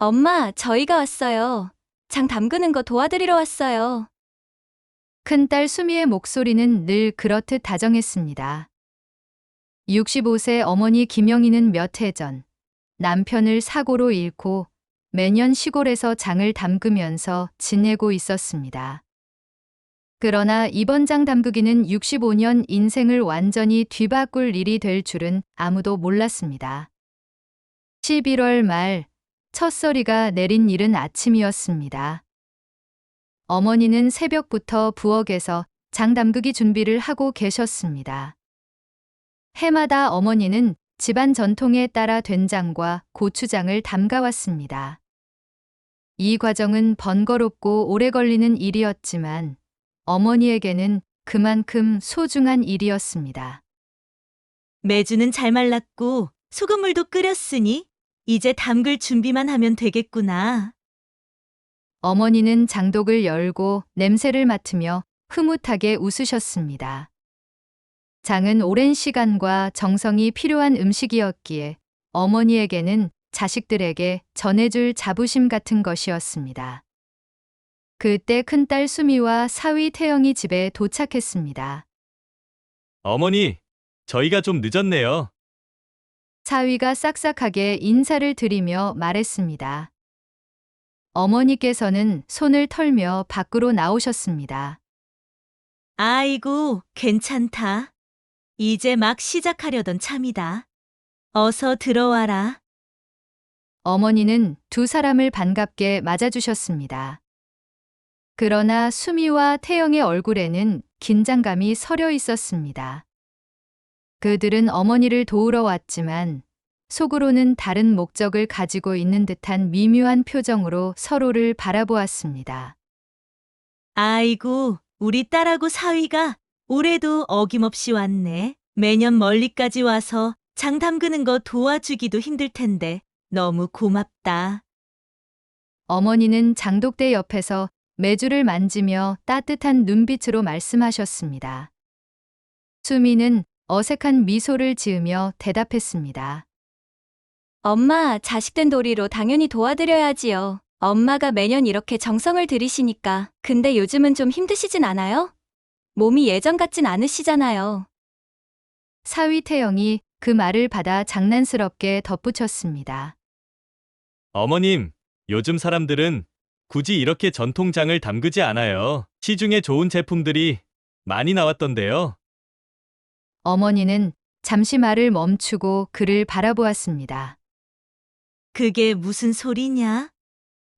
엄마, 저희가 왔어요. 장 담그는 거 도와드리러 왔어요. 큰딸 수미의 목소리는 늘 그렇듯 다정했습니다. 65세 어머니 김영희는 몇 해 전 남편을 사고로 잃고 매년 시골에서 장을 담그면서 지내고 있었습니다. 그러나 이번 장 담그기는 65년 인생을 완전히 뒤바꿀 일이 될 줄은 아무도 몰랐습니다. 11월 말 첫서리가 내린 이른 아침이었습니다. 어머니는 새벽부터 부엌에서 장 담그기 준비를 하고 계셨습니다. 해마다 어머니는 집안 전통에 따라 된장과 고추장을 담가왔습니다. 이 과정은 번거롭고 오래 걸리는 일이었지만 어머니에게는 그만큼 소중한 일이었습니다. 매주는 잘 말랐고 소금물도 끓였으니 이제 담글 준비만 하면 되겠구나. 어머니는 장독을 열고 냄새를 맡으며 흐뭇하게 웃으셨습니다. 장은 오랜 시간과 정성이 필요한 음식이었기에 어머니에게는 자식들에게 전해줄 자부심 같은 것이었습니다. 그때 큰딸 수미와 사위 태영이 집에 도착했습니다. 어머니, 저희가 좀 늦었네요. 사위가 싹싹하게 인사를 드리며 말했습니다. 어머니께서는 손을 털며 밖으로 나오셨습니다. 아이고, 괜찮다. 이제 막 시작하려던 참이다. 어서 들어와라. 어머니는 두 사람을 반갑게 맞아주셨습니다. 그러나 수미와 태영의 얼굴에는 긴장감이 서려 있었습니다. 그들은 어머니를 도우러 왔지만 속으로는 다른 목적을 가지고 있는 듯한 미묘한 표정으로 서로를 바라보았습니다. 아이고, 우리 딸하고 사위가 올해도 어김없이 왔네. 매년 멀리까지 와서 장 담그는 거 도와주기도 힘들 텐데 너무 고맙다. 어머니는 장독대 옆에서 메주를 만지며 따뜻한 눈빛으로 말씀하셨습니다. 수미는 어색한 미소를 지으며 대답했습니다. 엄마, 자식된 도리로 당연히 도와드려야지요. 엄마가 매년 이렇게 정성을 들이시니까. 근데 요즘은 좀 힘드시진 않아요? 몸이 예전 같진 않으시잖아요. 사위 태영이 그 말을 받아 장난스럽게 덧붙였습니다. 어머님, 요즘 사람들은 굳이 이렇게 전통장을 담그지 않아요. 시중에 좋은 제품들이 많이 나왔던데요. 어머니는 잠시 말을 멈추고 그를 바라보았습니다. 그게 무슨 소리냐?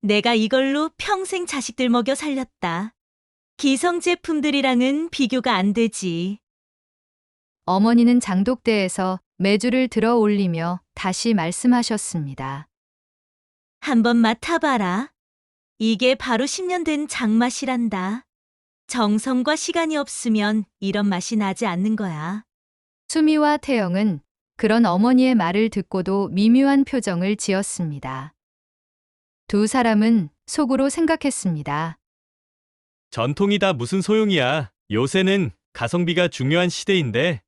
내가 이걸로 평생 자식들 먹여 살렸다. 기성 제품들이랑은 비교가 안 되지. 어머니는 장독대에서 메주를 들어 올리며 다시 말씀하셨습니다. 한번 맡아봐라. 이게 바로 10년 된 장맛이란다. 정성과 시간이 없으면 이런 맛이 나지 않는 거야. 수미와 태영은 그런 어머니의 말을 듣고도 미묘한 표정을 지었습니다. 두 사람은 속으로 생각했습니다. 전통이다 무슨 소용이야. 요새는 가성비가 중요한 시대인데.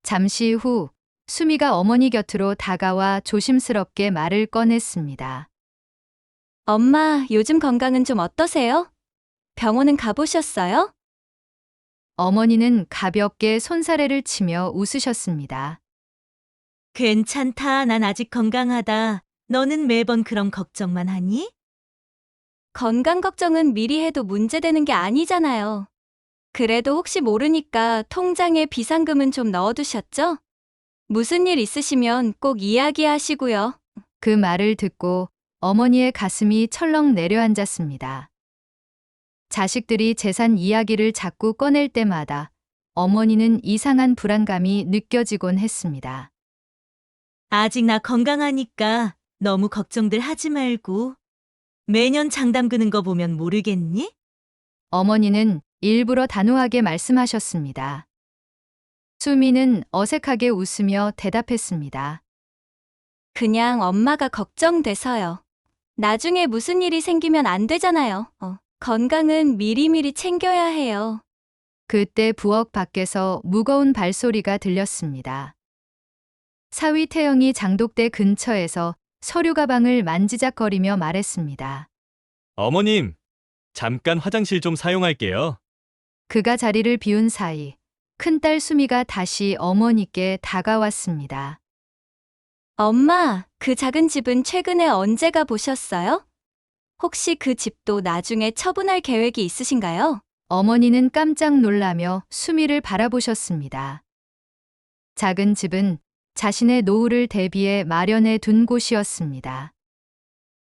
잠시 후 수미가 어머니 곁으로 다가와 조심스럽게 말을 꺼냈습니다. 엄마, 요즘 건강은 좀 어떠세요? 병원은 가보셨어요? 어머니는 가볍게 손사래를 치며 웃으셨습니다. 괜찮다. 난 아직 건강하다. 너는 매번 그런 걱정만 하니? 건강 걱정은 미리 해도 문제되는 게 아니잖아요. 그래도 혹시 모르니까 통장에 비상금은 좀 넣어두셨죠? 무슨 일 있으시면 꼭 이야기하시고요. 그 말을 듣고 어머니의 가슴이 철렁 내려앉았습니다. 자식들이 재산 이야기를 자꾸 꺼낼 때마다 어머니는 이상한 불안감이 느껴지곤 했습니다. 아직 나 건강하니까 너무 걱정들 하지 말고. 매년 장 담그는 거 보면 모르겠니? 어머니는 일부러 단호하게 말씀하셨습니다. 수미는 어색하게 웃으며 대답했습니다. 그냥 엄마가 걱정돼서요. 나중에 무슨 일이 생기면 안 되잖아요. 건강은 미리미리 챙겨야 해요. 그때 부엌 밖에서 무거운 발소리가 들렸습니다. 사위 태영이 장독대 근처에서 서류 가방을 만지작거리며 말했습니다. 어머님, 잠깐 화장실 좀 사용할게요. 그가 자리를 비운 사이 큰딸 수미가 다시 어머니께 다가왔습니다. 엄마, 그 작은 집은 최근에 언제 가보셨어요? 혹시 그 집도 나중에 처분할 계획이 있으신가요? 어머니는 깜짝 놀라며 수미를 바라보셨습니다. 작은 집은 자신의 노후를 대비해 마련해 둔 곳이었습니다.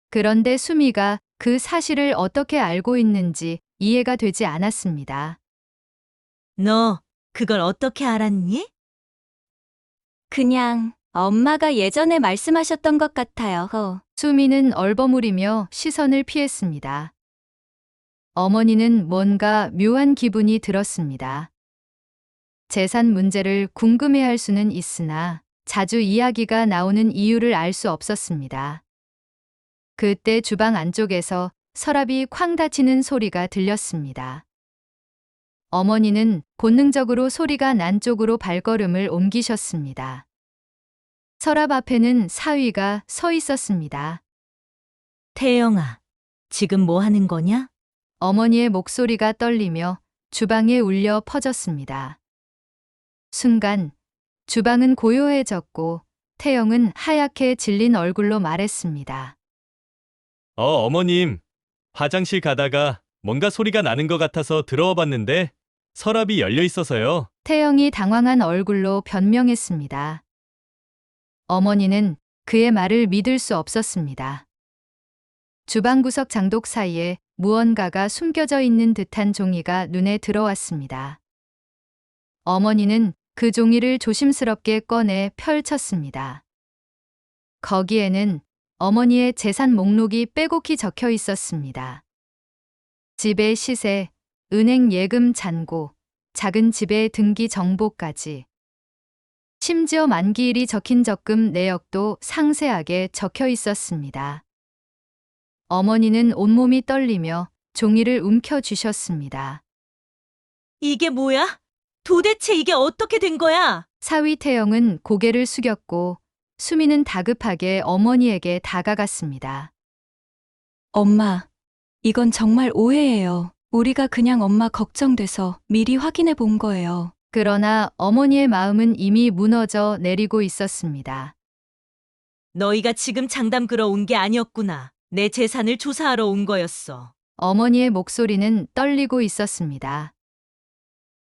그런데 수미가 그 사실을 어떻게 알고 있는지 이해가 되지 않았습니다. 너 그걸 어떻게 알았니? 그냥 엄마가 예전에 말씀하셨던 것 같아요. 수미는 얼버무리며 시선을 피했습니다. 어머니는 뭔가 묘한 기분이 들었습니다. 재산 문제를 궁금해할 수는 있으나 자주 이야기가 나오는 이유를 알 수 없었습니다. 그때 주방 안쪽에서 서랍이 쾅 닫히는 소리가 들렸습니다. 어머니는 본능적으로 소리가 난 쪽으로 발걸음을 옮기셨습니다. 서랍 앞에는 사위가 서 있었습니다. 태영아, 지금 뭐 하는 거냐? 어머니의 목소리가 떨리며 주방에 울려 퍼졌습니다. 순간 주방은 고요해졌고 태영은 하얗게 질린 얼굴로 말했습니다. 어머님, 화장실 가다가 뭔가 소리가 나는 것 같아서 들어와 봤는데 서랍이 열려 있어서요. 태영이 당황한 얼굴로 변명했습니다. 어머니는 그의 말을 믿을 수 없었습니다. 주방 구석 장독 사이에 무언가가 숨겨져 있는 듯한 종이가 눈에 들어왔습니다. 어머니는 그 종이를 조심스럽게 꺼내 펼쳤습니다. 거기에는 어머니의 재산 목록이 빼곡히 적혀 있었습니다. 집의 시세, 은행 예금 잔고, 작은 집의 등기 정보까지. 심지어 만기일이 적힌 적금 내역도 상세하게 적혀 있었습니다. 어머니는 온몸이 떨리며 종이를 움켜쥐셨습니다. 이게 뭐야? 도대체 이게 어떻게 된 거야? 사위 태영은 고개를 숙였고 수미는 다급하게 어머니에게 다가갔습니다. 엄마, 이건 정말 오해예요. 우리가 그냥 엄마 걱정돼서 미리 확인해 본 거예요. 그러나 어머니의 마음은 이미 무너져 내리고 있었습니다. 너희가 지금 장담 걸어 온 게 아니었구나. 내 재산을 조사하러 온 거였어. 어머니의 목소리는 떨리고 있었습니다.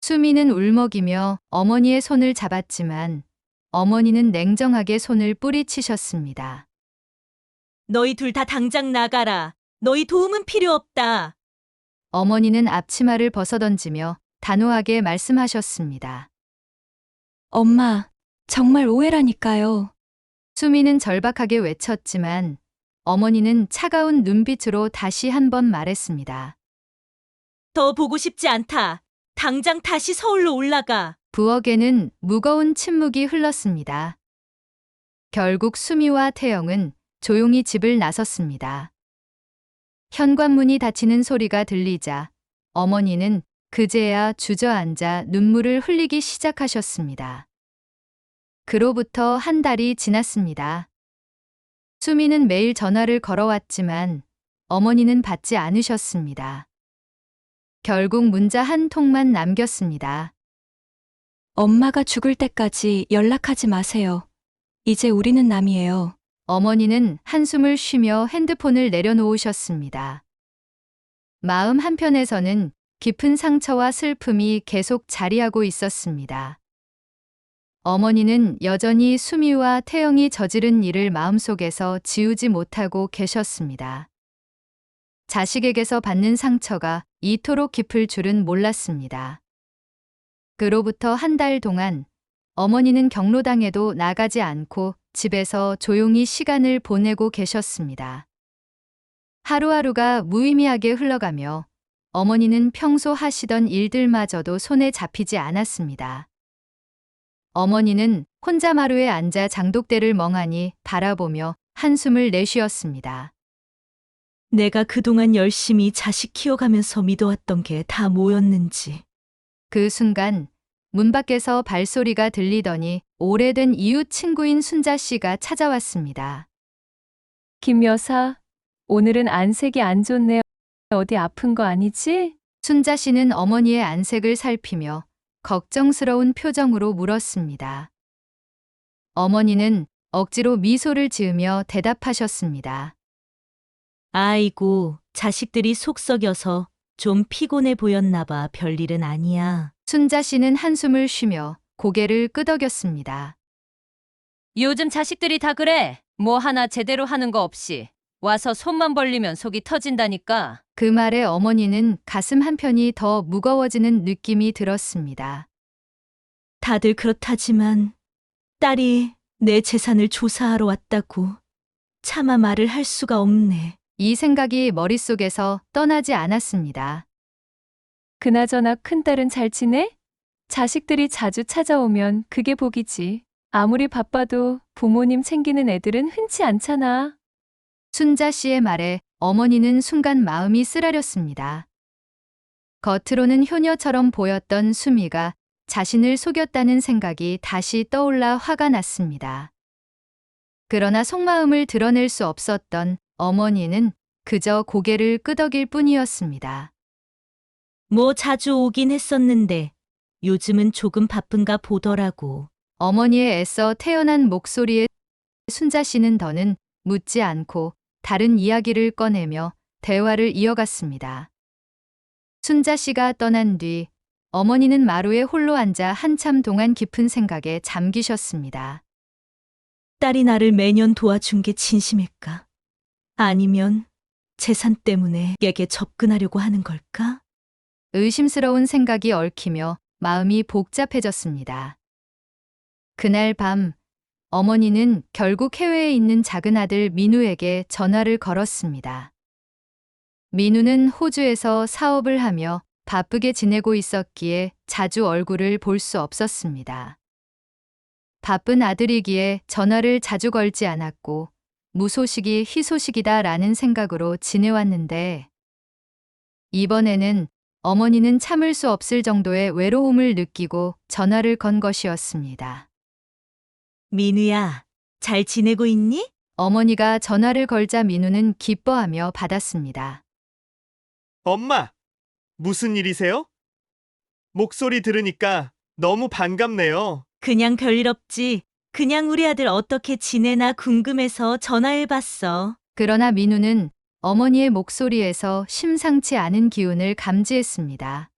수미는 울먹이며 어머니의 손을 잡았지만 어머니는 냉정하게 손을 뿌리치셨습니다. 너희 둘 다 당장 나가라. 너희 도움은 필요 없다. 어머니는 앞치마를 벗어던지며 단호하게 말씀하셨습니다. 엄마, 정말 오해라니까요. 수미는 절박하게 외쳤지만 어머니는 차가운 눈빛으로 다시 한 번 말했습니다. 더 보고 싶지 않다. 당장 다시 서울로 올라가. 부엌에는 무거운 침묵이 흘렀습니다. 결국 수미와 태영은 조용히 집을 나섰습니다. 현관문이 닫히는 소리가 들리자 어머니는 그제야 주저앉아 눈물을 흘리기 시작하셨습니다. 그로부터 한 달이 지났습니다. 수미는 매일 전화를 걸어왔지만 어머니는 받지 않으셨습니다. 결국 문자 한 통만 남겼습니다. 엄마가 죽을 때까지 연락하지 마세요. 이제 우리는 남이에요. 어머니는 한숨을 쉬며 핸드폰을 내려놓으셨습니다. 마음 한편에서는 깊은 상처와 슬픔이 계속 자리하고 있었습니다. 어머니는 여전히 수미와 태영이 저지른 일을 마음속에서 지우지 못하고 계셨습니다. 자식에게서 받는 상처가 이토록 깊을 줄은 몰랐습니다. 그로부터 한 달 동안 어머니는 경로당에도 나가지 않고 집에서 조용히 시간을 보내고 계셨습니다. 하루하루가 무의미하게 흘러가며 어머니는 평소 하시던 일들마저도 손에 잡히지 않았습니다. 어머니는 혼자 마루에 앉아 장독대를 멍하니 바라보며 한숨을 내쉬었습니다. 내가 그동안 열심히 자식 키워가면서 믿어왔던 게 다 뭐였는지. 그 순간 문 밖에서 발소리가 들리더니 오래된 이웃 친구인 순자 씨가 찾아왔습니다. 김 여사, 오늘은 안색이 안 좋네. 어디 아픈 거 아니지? 순자 씨는 어머니의 안색을 살피며 걱정스러운 표정으로 물었습니다. 어머니는 억지로 미소를 지으며 대답하셨습니다. 아이고, 자식들이 속 썩여서 좀 피곤해 보였나 봐. 별일은 아니야. 순자 씨는 한숨을 쉬며 고개를 끄덕였습니다. 요즘 자식들이 다 그래. 뭐 하나 제대로 하는 거 없이 와서 손만 벌리면 속이 터진다니까. 그 말에 어머니는 가슴 한편이 더 무거워지는 느낌이 들었습니다. 다들 그렇다지만 딸이 내 재산을 조사하러 왔다고 차마 말을 할 수가 없네. 이 생각이 머릿속에서 떠나지 않았습니다. 그나저나 큰딸은 잘 지내? 자식들이 자주 찾아오면 그게 복이지. 아무리 바빠도 부모님 챙기는 애들은 흔치 않잖아. 순자 씨의 말에 어머니는 순간 마음이 쓰라렸습니다. 겉으로는 효녀처럼 보였던 수미가 자신을 속였다는 생각이 다시 떠올라 화가 났습니다. 그러나 속마음을 드러낼 수 없었던 어머니는 그저 고개를 끄덕일 뿐이었습니다. 뭐 자주 오긴 했었는데 요즘은 조금 바쁜가 보더라고. 어머니의 애써 태어난 목소리에 순자 씨는 더는 묻지 않고 다른 이야기를 꺼내며 대화를 이어갔습니다. 순자 씨가 떠난 뒤 어머니는 마루에 홀로 앉아 한참 동안 깊은 생각에 잠기셨습니다. 딸이 나를 매년 도와준 게 진심일까? 아니면 재산 때문에 에게 접근하려고 하는 걸까? 의심스러운 생각이 얽히며 마음이 복잡해졌습니다. 그날 밤 어머니는 결국 해외에 있는 작은 아들 민우에게 전화를 걸었습니다. 민우는 호주에서 사업을 하며 바쁘게 지내고 있었기에 자주 얼굴을 볼 수 없었습니다. 바쁜 아들이기에 전화를 자주 걸지 않았고 무소식이 희소식이다라는 생각으로 지내왔는데 이번에는 어머니는 참을 수 없을 정도의 외로움을 느끼고 전화를 건 것이었습니다. 민우야, 잘 지내고 있니? 어머니가 전화를 걸자 민우는 기뻐하며 받았습니다. 엄마, 무슨 일이세요? 목소리 들으니까 너무 반갑네요. 그냥 별일 없지. 그냥 우리 아들 어떻게 지내나 궁금해서 전화해봤어. 그러나 민우는 어머니의 목소리에서 심상치 않은 기운을 감지했습니다.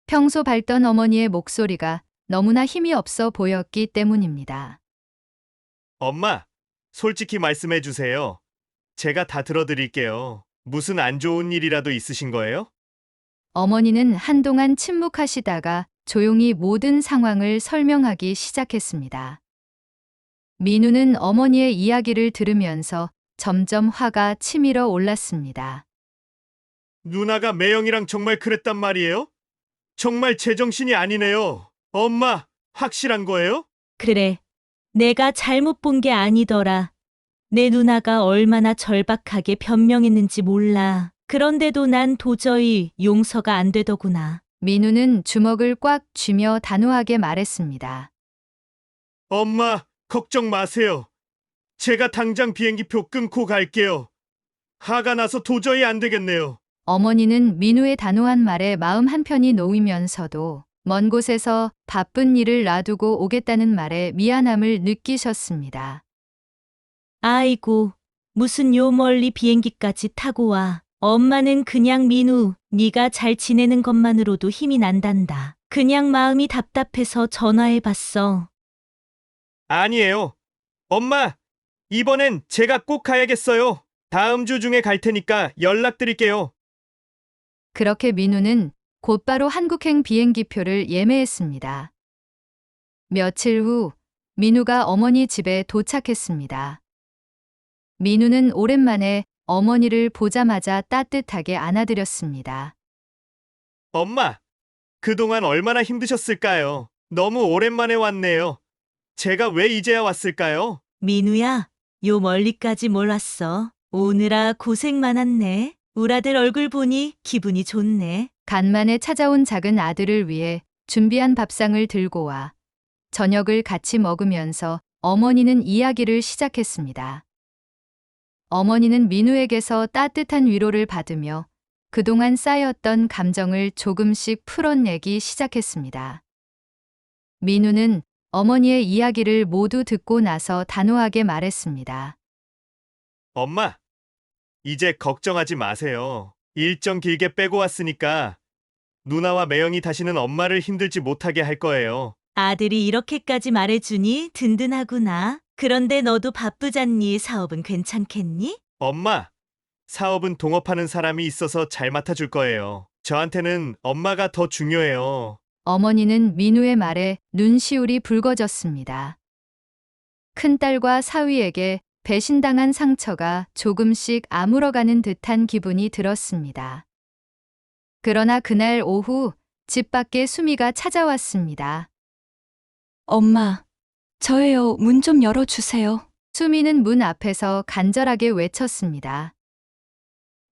평소 밝던 어머니의 목소리가 너무나 힘이 없어 보였기 때문입니다. 엄마, 솔직히 말씀해 주세요. 제가 다 들어드릴게요. 무슨 안 좋은 일이라도 있으신 거예요? 어머니는 한동안 침묵하시다가 조용히 모든 상황을 설명하기 시작했습니다. 민우는 어머니의 이야기를 들으면서 점점 화가 치밀어 올랐습니다. 누나가 매영이랑 정말 그랬단 말이에요? 정말 제정신이 아니네요. 엄마, 확실한 거예요? 그래, 내가 잘못 본 게 아니더라. 내 누나가 얼마나 절박하게 변명했는지 몰라. 그런데도 난 도저히 용서가 안 되더구나. 민우는 주먹을 꽉 쥐며 단호하게 말했습니다. 엄마, 걱정 마세요. 제가 당장 비행기표 끊고 갈게요. 화가 나서 도저히 안 되겠네요. 어머니는 민우의 단호한 말에 마음 한편이 놓이면서도 먼 곳에서 바쁜 일을 놔두고 오겠다는 말에 미안함을 느끼셨습니다. 아이고, 무슨 요 멀리 비행기까지 타고 와. 엄마는 그냥 민우, 네가 잘 지내는 것만으로도 힘이 난단다. 그냥 마음이 답답해서 전화해봤어. 아니에요. 엄마, 이번엔 제가 꼭 가야겠어요. 다음 주 중에 갈 테니까 연락드릴게요. 그렇게 민우는 곧바로 한국행 비행기표를 예매했습니다. 며칠 후 민우가 어머니 집에 도착했습니다. 민우는 오랜만에 어머니를 보자마자 따뜻하게 안아드렸습니다. 엄마, 그동안 얼마나 힘드셨을까요? 너무 오랜만에 왔네요. 제가 왜 이제야 왔을까요? 민우야, 요 멀리까지 뭘 왔어? 오느라 고생 많았네. 우리 아들 얼굴 보니 기분이 좋네. 간만에 찾아온 작은 아들을 위해 준비한 밥상을 들고 와 저녁을 같이 먹으면서 어머니는 이야기를 시작했습니다. 어머니는 민우에게서 따뜻한 위로를 받으며 그동안 쌓였던 감정을 조금씩 풀어내기 시작했습니다. 민우는 어머니의 이야기를 모두 듣고 나서 단호하게 말했습니다. 엄마, 이제 걱정하지 마세요. 일정 길게 빼고 왔으니까 누나와 매형이 다시는 엄마를 힘들지 못하게 할 거예요. 아들이 이렇게까지 말해주니 든든하구나. 그런데 너도 바쁘잖니? 사업은 괜찮겠니? 엄마, 사업은 동업하는 사람이 있어서 잘 맡아줄 거예요. 저한테는 엄마가 더 중요해요. 어머니는 민우의 말에 눈시울이 붉어졌습니다. 큰딸과 사위에게 배신당한 상처가 조금씩 아물어가는 듯한 기분이 들었습니다. 그러나 그날 오후 집 밖에 수미가 찾아왔습니다. 엄마, 저예요. 문 좀 열어주세요. 수미는 문 앞에서 간절하게 외쳤습니다.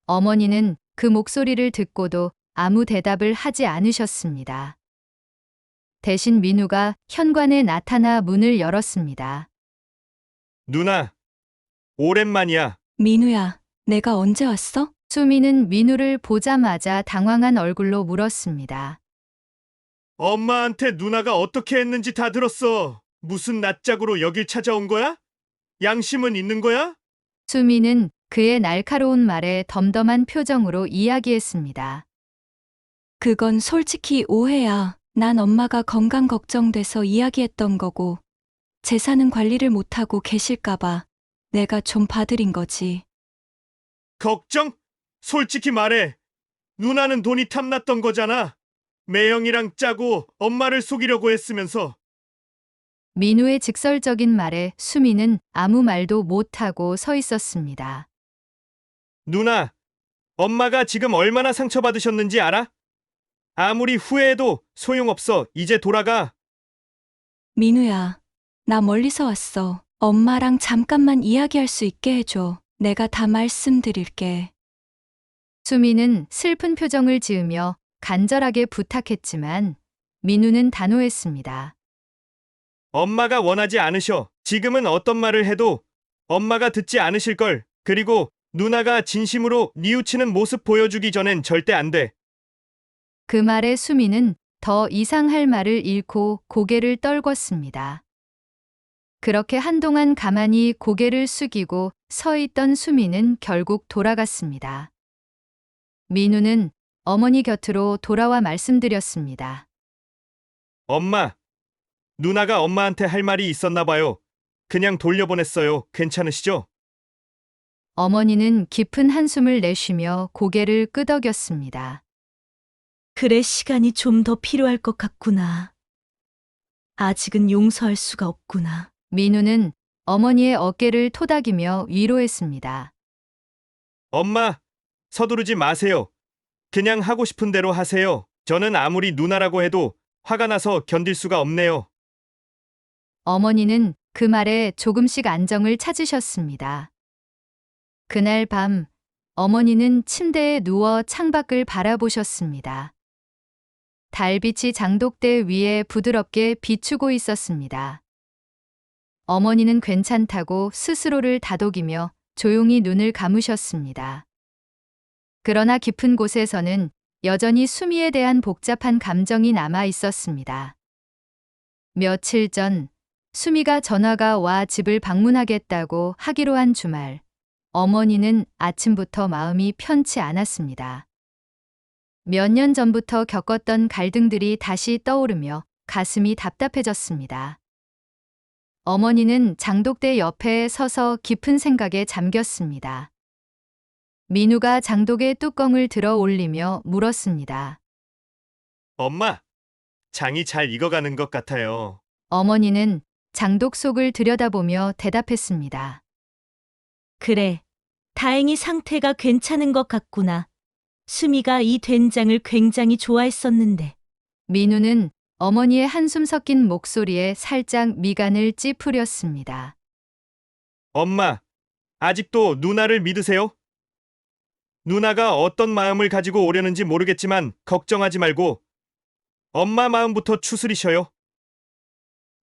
어머니는 그 목소리를 듣고도 아무 대답을 하지 않으셨습니다. 대신 민우가 현관에 나타나 문을 열었습니다. 누나, 오랜만이야. 민우야, 내가 언제 왔어? 수미는 민우를 보자마자 당황한 얼굴로 물었습니다. 엄마한테 누나가 어떻게 했는지 다 들었어. 무슨 낯짝으로 여길 찾아온 거야? 양심은 있는 거야? 수미는 그의 날카로운 말에 덤덤한 표정으로 이야기했습니다. 그건 솔직히 오해야. 난 엄마가 건강 걱정돼서 이야기했던 거고, 재산은 관리를 못하고 계실까봐 내가 좀 봐드린 거지. 걱정? 솔직히 말해. 누나는 돈이 탐났던 거잖아. 매형이랑 짜고 엄마를 속이려고 했으면서. 민우의 직설적인 말에 수미는 아무 말도 못하고 서 있었습니다. 누나, 엄마가 지금 얼마나 상처받으셨는지 알아? 아무리 후회해도 소용없어. 이제 돌아가. 민우야, 나 멀리서 왔어. 엄마랑 잠깐만 이야기할 수 있게 해줘. 내가 다 말씀드릴게. 수미는 슬픈 표정을 지으며 간절하게 부탁했지만 민우는 단호했습니다. 엄마가 원하지 않으셔. 지금은 어떤 말을 해도 엄마가 듣지 않으실 걸. 그리고 누나가 진심으로 뉘우치는 모습 보여주기 전엔 절대 안 돼. 그 말에 수미는 더 이상 할 말을 잃고 고개를 떨궜습니다. 그렇게 한동안 가만히 고개를 숙이고 서 있던 수미는 결국 돌아갔습니다. 민우는 어머니 곁으로 돌아와 말씀드렸습니다. 엄마, 누나가 엄마한테 할 말이 있었나 봐요. 그냥 돌려보냈어요. 괜찮으시죠? 어머니는 깊은 한숨을 내쉬며 고개를 끄덕였습니다. 그래, 시간이 좀 더 필요할 것 같구나. 아직은 용서할 수가 없구나. 민우는 어머니의 어깨를 토닥이며 위로했습니다. 엄마, 서두르지 마세요. 그냥 하고 싶은 대로 하세요. 저는 아무리 누나라고 해도 화가 나서 견딜 수가 없네요. 어머니는 그 말에 조금씩 안정을 찾으셨습니다. 그날 밤 어머니는 침대에 누워 창밖을 바라보셨습니다. 달빛이 장독대 위에 부드럽게 비추고 있었습니다. 어머니는 괜찮다고 스스로를 다독이며 조용히 눈을 감으셨습니다. 그러나 깊은 곳에서는 여전히 수미에 대한 복잡한 감정이 남아 있었습니다. 며칠 전 수미가 전화가 와 집을 방문하겠다고 하기로 한 주말, 어머니는 아침부터 마음이 편치 않았습니다. 몇 년 전부터 겪었던 갈등들이 다시 떠오르며 가슴이 답답해졌습니다. 어머니는 장독대 옆에 서서 깊은 생각에 잠겼습니다. 민우가 장독의 뚜껑을 들어 올리며 물었습니다. 엄마, 장이 잘 익어가는 것 같아요. 어머니는 장독 속을 들여다보며 대답했습니다. 그래, 다행히 상태가 괜찮은 것 같구나. 수미가 이 된장을 굉장히 좋아했었는데. 민우는 어머니의 한숨 섞인 목소리에 살짝 미간을 찌푸렸습니다. 엄마, 아직도 누나를 믿으세요? 누나가 어떤 마음을 가지고 오려는지 모르겠지만 걱정하지 말고 엄마 마음부터 추스리셔요.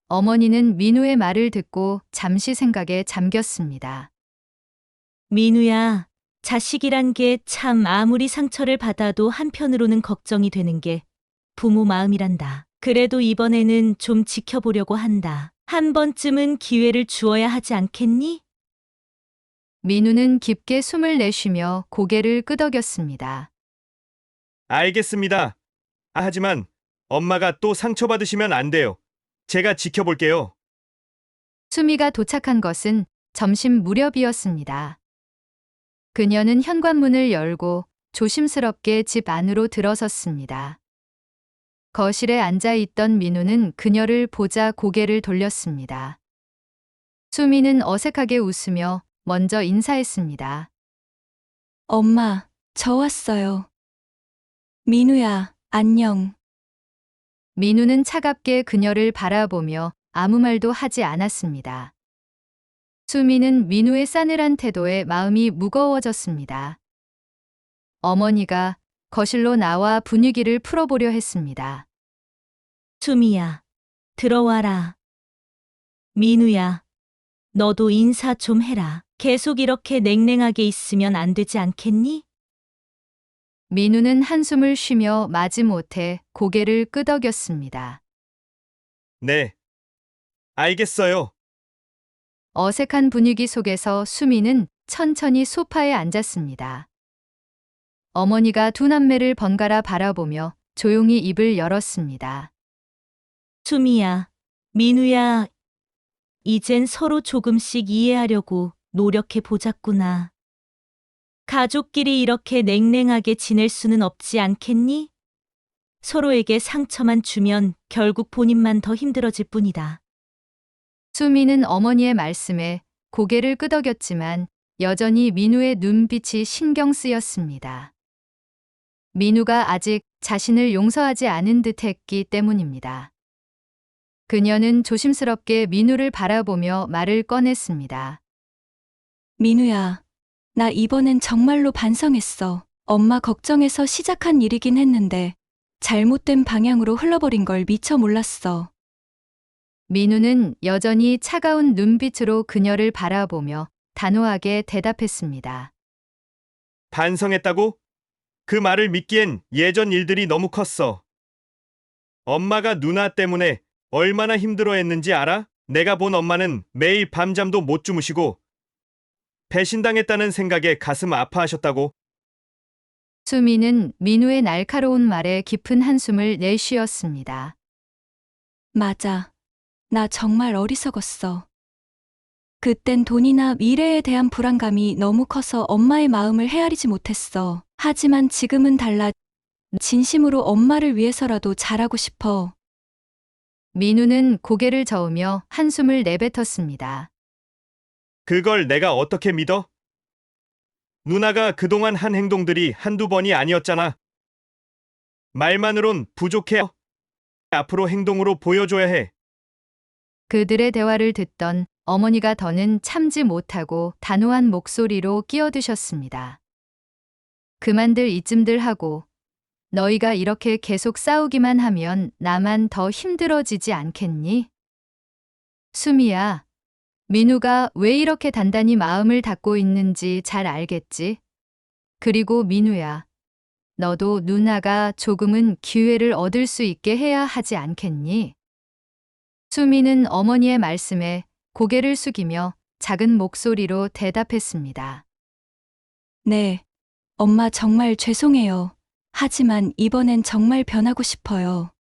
어머니는 민우의 말을 듣고 잠시 생각에 잠겼습니다. 민우야, 자식이란 게 참 아무리 상처를 받아도 한편으로는 걱정이 되는 게 부모 마음이란다. 그래도 이번에는 좀 지켜보려고 한다. 한 번쯤은 기회를 주어야 하지 않겠니? 민우는 깊게 숨을 내쉬며 고개를 끄덕였습니다. 알겠습니다. 하지만 엄마가 또 상처받으시면 안 돼요. 제가 지켜볼게요. 수미가 도착한 것은 점심 무렵이었습니다. 그녀는 현관문을 열고 조심스럽게 집 안으로 들어섰습니다. 거실에 앉아 있던 민우는 그녀를 보자 고개를 돌렸습니다. 수미는 어색하게 웃으며 먼저 인사했습니다. 엄마, 저 왔어요. 민우야, 안녕. 민우는 차갑게 그녀를 바라보며 아무 말도 하지 않았습니다. 수미는 민우의 싸늘한 태도에 마음이 무거워졌습니다. 어머니가 거실로 나와 분위기를 풀어보려 했습니다. 수미야, 들어와라. 민우야, 너도 인사 좀 해라. 계속 이렇게 냉랭하게 있으면 안 되지 않겠니? 민우는 한숨을 쉬며 마지못해 고개를 끄덕였습니다. 네. 알겠어요. 어색한 분위기 속에서 수미는 천천히 소파에 앉았습니다. 어머니가 두 남매를 번갈아 바라보며 조용히 입을 열었습니다. 수미야, 민우야, 이젠 서로 조금씩 이해하려고 노력해 보자꾸나. 가족끼리 이렇게 냉랭하게 지낼 수는 없지 않겠니? 서로에게 상처만 주면 결국 본인만 더 힘들어질 뿐이다. 수미는 어머니의 말씀에 고개를 끄덕였지만 여전히 민우의 눈빛이 신경 쓰였습니다. 민우가 아직 자신을 용서하지 않은 듯 했기 때문입니다. 그녀는 조심스럽게 민우를 바라보며 말을 꺼냈습니다. 민우야, 나 이번엔 정말로 반성했어. 엄마 걱정해서 시작한 일이긴 했는데 잘못된 방향으로 흘러버린 걸 미처 몰랐어. 민우는 여전히 차가운 눈빛으로 그녀를 바라보며 단호하게 대답했습니다. 반성했다고? 그 말을 믿기엔 예전 일들이 너무 컸어. 엄마가 누나 때문에 얼마나 힘들어했는지 알아? 내가 본 엄마는 매일 밤잠도 못 주무시고 배신당했다는 생각에 가슴 아파하셨다고. 수미는 민우의 날카로운 말에 깊은 한숨을 내쉬었습니다. 맞아. 나 정말 어리석었어. 그땐 돈이나 미래에 대한 불안감이 너무 커서 엄마의 마음을 헤아리지 못했어. 하지만 지금은 달라. 진심으로 엄마를 위해서라도 잘하고 싶어. 민우는 고개를 저으며 한숨을 내뱉었습니다. 그걸 내가 어떻게 믿어? 누나가 그동안 한 행동들이 한두 번이 아니었잖아. 말만으론 부족해. 앞으로 행동으로 보여줘야 해. 그들의 대화를 듣던 어머니가 더는 참지 못하고 단호한 목소리로 끼어드셨습니다. 그만들 이쯤들 하고 너희가 이렇게 계속 싸우기만 하면 나만 더 힘들어지지 않겠니? 수미야, 민우가 왜 이렇게 단단히 마음을 닫고 있는지 잘 알겠지? 그리고 민우야, 너도 누나가 조금은 기회를 얻을 수 있게 해야 하지 않겠니? 수미는 어머니의 말씀에 고개를 숙이며 작은 목소리로 대답했습니다. 네. 엄마 정말 죄송해요. 하지만 이번엔 정말 변하고 싶어요.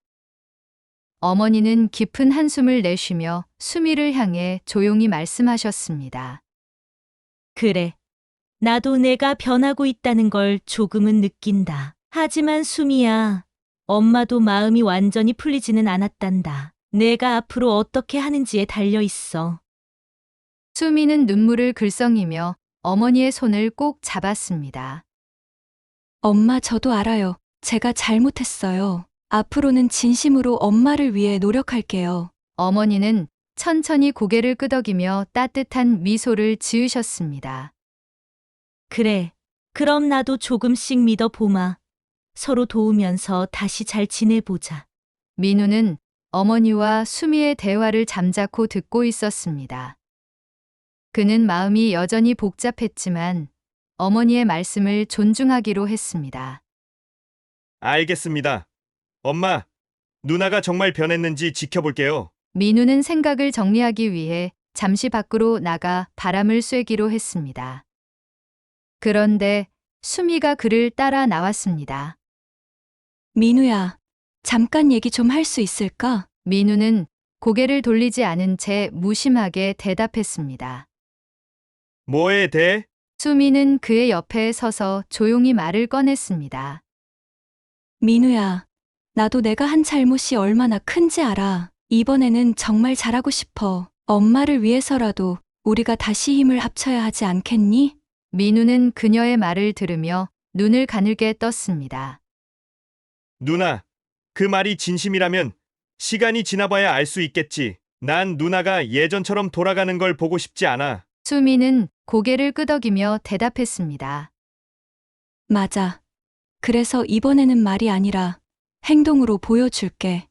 어머니는 깊은 한숨을 내쉬며 수미를 향해 조용히 말씀하셨습니다. 그래. 나도 내가 변하고 있다는 걸 조금은 느낀다. 하지만 수미야, 엄마도 마음이 완전히 풀리지는 않았단다. 내가 앞으로 어떻게 하는지에 달려 있어. 수미는 눈물을 글썽이며 어머니의 손을 꼭 잡았습니다. 엄마 저도 알아요. 제가 잘못했어요. 앞으로는 진심으로 엄마를 위해 노력할게요. 어머니는 천천히 고개를 끄덕이며 따뜻한 미소를 지으셨습니다. 그래. 그럼 나도 조금씩 믿어보마. 서로 도우면서 다시 잘 지내보자. 민우는 어머니와 수미의 대화를 잠자코 듣고 있었습니다. 그는 마음이 여전히 복잡했지만 어머니의 말씀을 존중하기로 했습니다. 알겠습니다. 엄마, 누나가 정말 변했는지 지켜볼게요. 민우는 생각을 정리하기 위해 잠시 밖으로 나가 바람을 쐬기로 했습니다. 그런데 수미가 그를 따라 나왔습니다. 민우야, 잠깐 얘기 좀 할 수 있을까? 민우는 고개를 돌리지 않은 채 무심하게 대답했습니다. 뭐에 대해? 수미는 그의 옆에 서서 조용히 말을 꺼냈습니다. 민우야, 나도 내가 한 잘못이 얼마나 큰지 알아. 이번에는 정말 잘하고 싶어. 엄마를 위해서라도 우리가 다시 힘을 합쳐야 하지 않겠니? 민우는 그녀의 말을 들으며 눈을 가늘게 떴습니다. 누나, 그 말이 진심이라면 시간이 지나봐야 알 수 있겠지. 난 누나가 예전처럼 돌아가는 걸 보고 싶지 않아. 수미는 고개를 끄덕이며 대답했습니다. 맞아. 그래서 이번에는 말이 아니라 행동으로 보여줄게.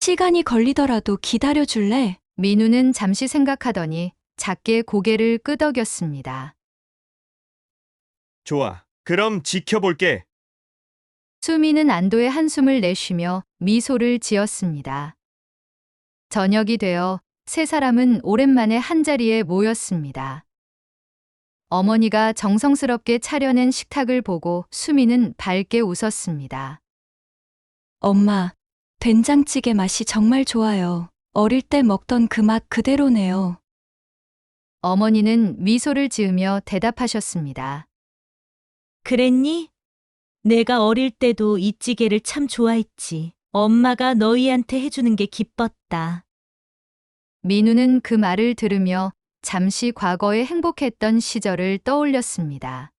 시간이 걸리더라도 기다려줄래? 민우는 잠시 생각하더니 작게 고개를 끄덕였습니다. 좋아. 그럼 지켜볼게. 수미는 안도의 한숨을 내쉬며 미소를 지었습니다. 저녁이 되어 세 사람은 오랜만에 한자리에 모였습니다. 어머니가 정성스럽게 차려낸 식탁을 보고 수미는 밝게 웃었습니다. 엄마, 된장찌개 맛이 정말 좋아요. 어릴 때 먹던 그 맛 그대로네요. 어머니는 미소를 지으며 대답하셨습니다. 그랬니? 내가 어릴 때도 이 찌개를 참 좋아했지. 엄마가 너희한테 해주는 게 기뻤다. 민우는 그 말을 들으며 잠시 과거에 행복했던 시절을 떠올렸습니다.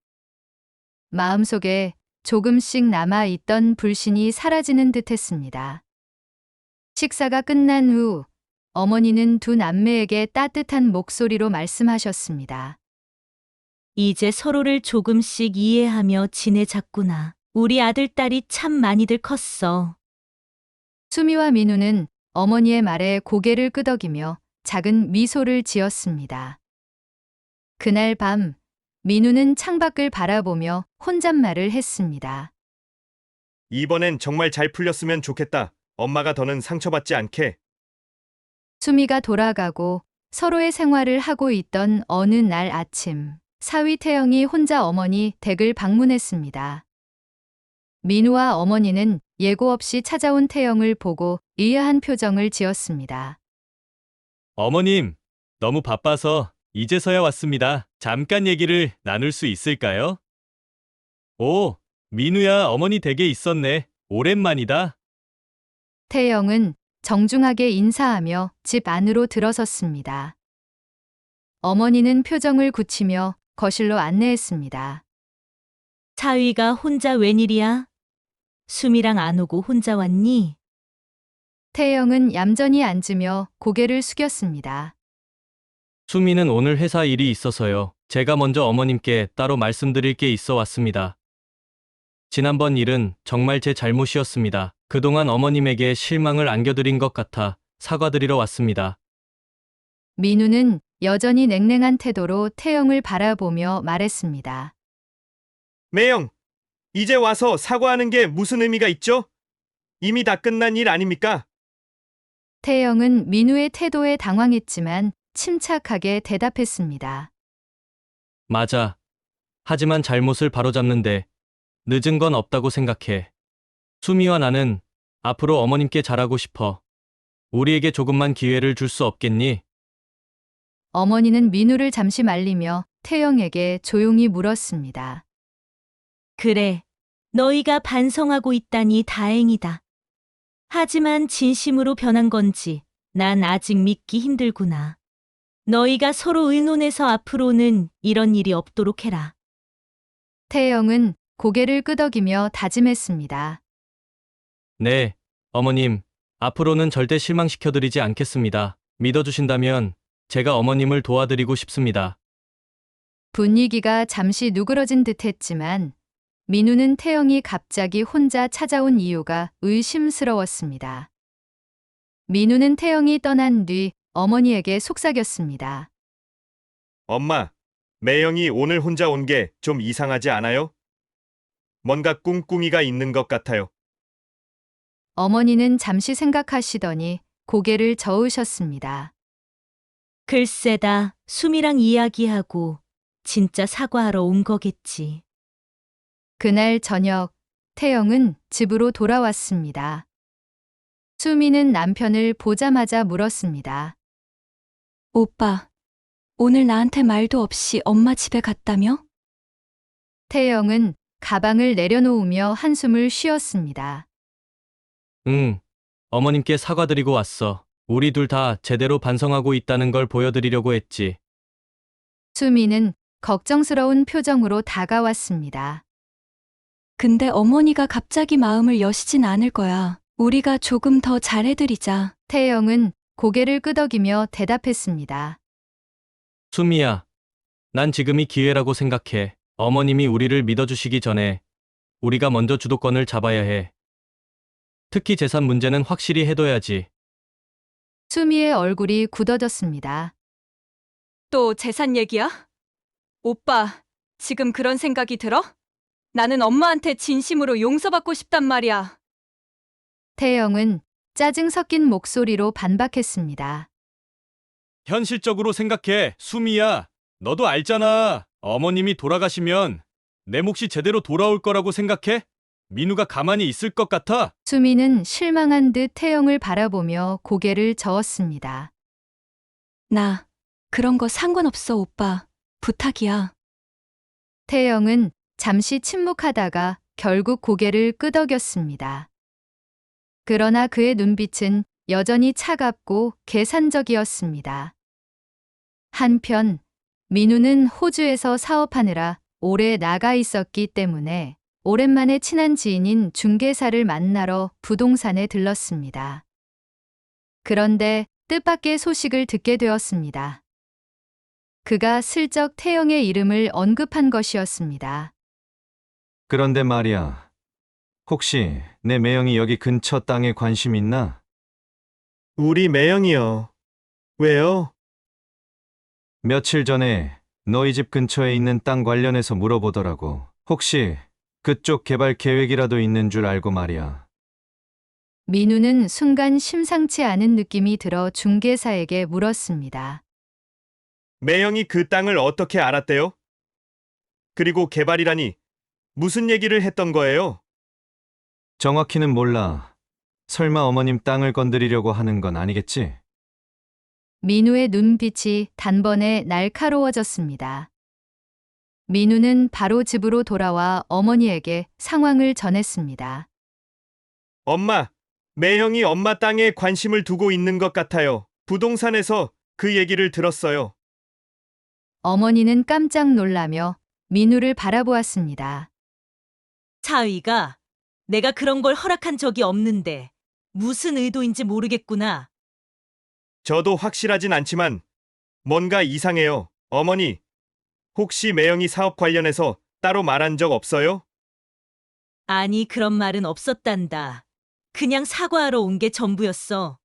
마음속에 조금씩 남아있던 불신이 사라지는 듯 했습니다. 식사가 끝난 후 어머니는 두 남매에게 따뜻한 목소리로 말씀하셨습니다. 이제 서로를 조금씩 이해하며 지내자꾸나. 우리 아들, 딸이 참 많이들 컸어. 수미와 민우는 어머니의 말에 고개를 끄덕이며 작은 미소를 지었습니다. 그날 밤 민우는 창밖을 바라보며 혼잣말을 했습니다. 이번엔 정말 잘 풀렸으면 좋겠다. 엄마가 더는 상처받지 않게. 수미가 돌아가고 서로의 생활을 하고 있던 어느 날 아침, 사위 태영이 혼자 어머니 댁을 방문했습니다. 민우와 어머니는 예고 없이 찾아온 태영을 보고 의아한 표정을 지었습니다. 어머님, 너무 바빠서 이제서야 왔습니다. 잠깐 얘기를 나눌 수 있을까요? 오, 민우야, 어머니 댁에 있었네. 오랜만이다. 태영은 정중하게 인사하며 집 안으로 들어섰습니다. 어머니는 표정을 굳히며 거실로 안내했습니다. 사위가 혼자 웬일이야? 수미랑 안 오고 혼자 왔니? 태영은 얌전히 앉으며 고개를 숙였습니다. 수미는 오늘 회사 일이 있어서요. 제가 먼저 어머님께 따로 말씀드릴 게 있어 왔습니다. 지난번 일은 정말 제 잘못이었습니다. 그동안 어머님에게 실망을 안겨드린 것 같아 사과드리러 왔습니다. 민우는 여전히 냉랭한 태도로 태영을 바라보며 말했습니다. 매영, 이제 와서 사과하는 게 무슨 의미가 있죠? 이미 다 끝난 일 아닙니까? 태영은 민우의 태도에 당황했지만 침착하게 대답했습니다. 맞아. 하지만 잘못을 바로잡는데 늦은 건 없다고 생각해. 수미와 나는 앞으로 어머님께 잘하고 싶어. 우리에게 조금만 기회를 줄 수 없겠니? 어머니는 민우를 잠시 말리며 태영에게 조용히 물었습니다. 그래, 너희가 반성하고 있다니 다행이다. 하지만 진심으로 변한 건지 난 아직 믿기 힘들구나. 너희가 서로 의논해서 앞으로는 이런 일이 없도록 해라. 태영은 고개를 끄덕이며 다짐했습니다. 네, 어머님. 앞으로는 절대 실망시켜드리지 않겠습니다. 믿어주신다면 제가 어머님을 도와드리고 싶습니다. 분위기가 잠시 누그러진 듯했지만 민우는 태영이 갑자기 혼자 찾아온 이유가 의심스러웠습니다. 민우는 태영이 떠난 뒤 어머니에게 속삭였습니다. 엄마, 매형이 오늘 혼자 온 게 좀 이상하지 않아요? 뭔가 꿍꿍이가 있는 것 같아요. 어머니는 잠시 생각하시더니 고개를 저으셨습니다. 글쎄다, 수미랑 이야기하고 진짜 사과하러 온 거겠지. 그날 저녁, 태영은 집으로 돌아왔습니다. 수미는 남편을 보자마자 물었습니다. 오빠, 오늘 나한테 말도 없이 엄마 집에 갔다며? 태영은 가방을 내려놓으며 한숨을 쉬었습니다. 응. 어머님께 사과드리고 왔어. 우리 둘 다 제대로 반성하고 있다는 걸 보여드리려고 했지. 수미는 걱정스러운 표정으로 다가왔습니다. 근데 어머니가 갑자기 마음을 여시진 않을 거야. 우리가 조금 더 잘해드리자. 태영은 고개를 끄덕이며 대답했습니다. 수미야, 난 지금이 기회라고 생각해. 어머님이 우리를 믿어주시기 전에 우리가 먼저 주도권을 잡아야 해. 특히 재산 문제는 확실히 해둬야지. 수미의 얼굴이 굳어졌습니다. 또 재산 얘기야? 오빠, 지금 그런 생각이 들어? 나는 엄마한테 진심으로 용서받고 싶단 말이야. 태영은 짜증 섞인 목소리로 반박했습니다. 현실적으로 생각해, 수미야. 너도 알잖아. 어머님이 돌아가시면 내 몫이 제대로 돌아올 거라고 생각해? 민우가 가만히 있을 것 같아? 수미는 실망한 듯 태영을 바라보며 고개를 저었습니다. 나 그런 거 상관없어, 오빠. 부탁이야. 태영은 잠시 침묵하다가 결국 고개를 끄덕였습니다. 그러나 그의 눈빛은 여전히 차갑고 계산적이었습니다. 한편 민우는 호주에서 사업하느라 오래 나가 있었기 때문에 오랜만에 친한 지인인 중개사를 만나러 부동산에 들렀습니다. 그런데 뜻밖의 소식을 듣게 되었습니다. 그가 슬쩍 태영의 이름을 언급한 것이었습니다. 그런데 말이야, 혹시 내 매형이 여기 근처 땅에 관심 있나? 우리 매형이요. 왜요? 며칠 전에 너희 집 근처에 있는 땅 관련해서 물어보더라고. 혹시 그쪽 개발 계획이라도 있는 줄 알고 말이야. 민우는 순간 심상치 않은 느낌이 들어 중개사에게 물었습니다. 매형이 그 땅을 어떻게 알았대요? 그리고 개발이라니 무슨 얘기를 했던 거예요? 정확히는 몰라. 설마 어머님 땅을 건드리려고 하는 건 아니겠지? 민우의 눈빛이 단번에 날카로워졌습니다. 민우는 바로 집으로 돌아와 어머니에게 상황을 전했습니다. 엄마, 매형이 엄마 땅에 관심을 두고 있는 것 같아요. 부동산에서 그 얘기를 들었어요. 어머니는 깜짝 놀라며 민우를 바라보았습니다. 사위가 내가 그런 걸 허락한 적이 없는데 무슨 의도인지 모르겠구나. 저도 확실하진 않지만 뭔가 이상해요. 어머니, 혹시 매형이 사업 관련해서 따로 말한 적 없어요? 아니, 그런 말은 없었단다. 그냥 사과하러 온 게 전부였어.